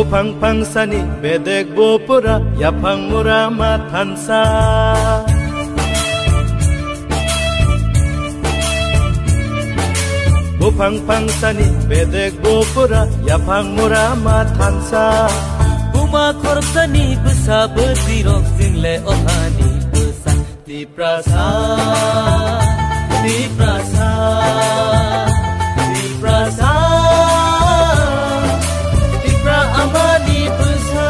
Bupang pangsani bedek bopura yapang murama tansa. Bupang pangsani bedek bopura yapang murama tansa. Buma korsani besa berdirok single ohani besa di prasa di prasa di prasa di pra amani besa.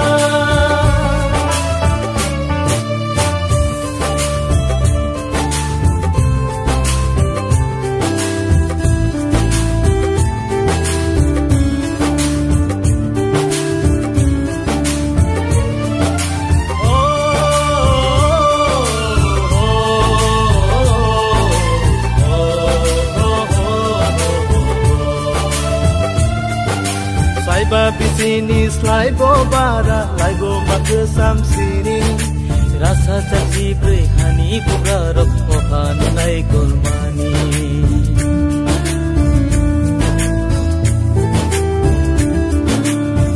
Babi sini slai bo bara lai bo mak sam sini rasa caci berhani bugarok ohan lai golmani.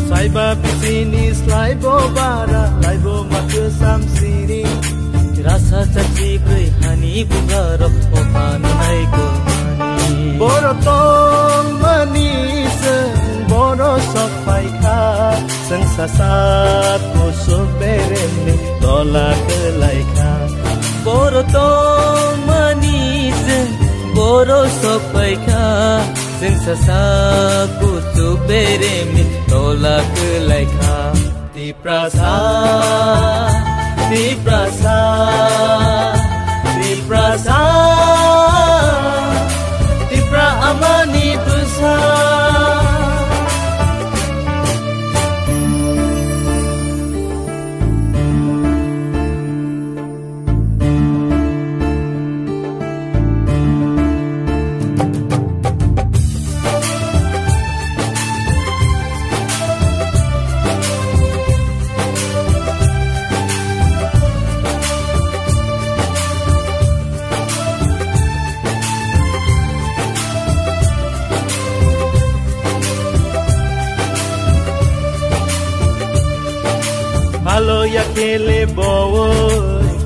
Sai babi sini slai bo bara lai bo mak sam sini rasa caci berhani bugarok ohan lai golmani. Borotong manis boro sopai kha sang sasat kusuk bereni tolak kelai kha. Borotong manis boro sopai kha sang sasat kusuk bereni tolak kelai kha. Di prasa di prasa di prasa di pra amani besa. Halo ya kele bowo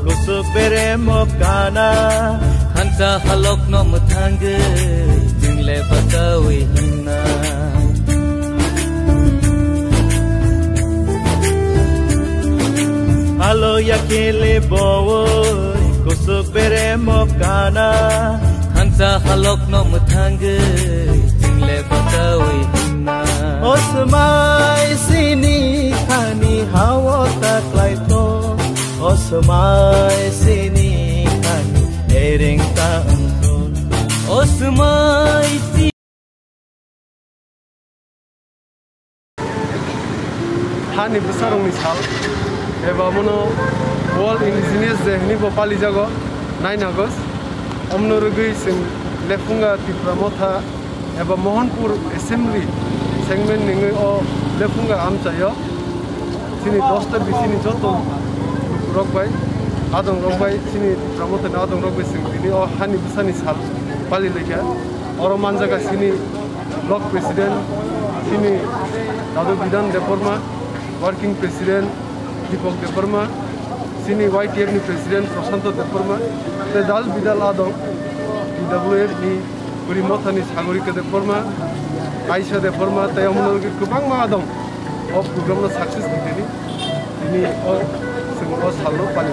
kusuk bere mokana hansa halok no mutangge jingle batawi hinna. Halo ya kele bowo kusuk bere mokana hansa halok no mutangge jingle batawi hinna. Osmai sini khani hawa taklai to Osmai sini khani ering ta angton Osmai si hani besarong ni sal eba mono World Indigenous Day ni bopali jago 9 August omnorugui sing lefunga tipramotha eba Mohanpur Assembly segment ningi o lefunga amchayo sini 10ta bisini joto rokbai adong rokbai sini tipramotha na adong rokbai sing ini o hani besani sal pali lekha oro manjaga sini block president sini Dadu Bidan Deporma working president Deepak Deporma sini YTF ni president Prasanto Deporma te dal bidal adong DWF ni Purimotha ni Sagorika Deporma Aisha Deporma te amnol ki kubang ma adong of program na success diteni ini o sing o sallo pali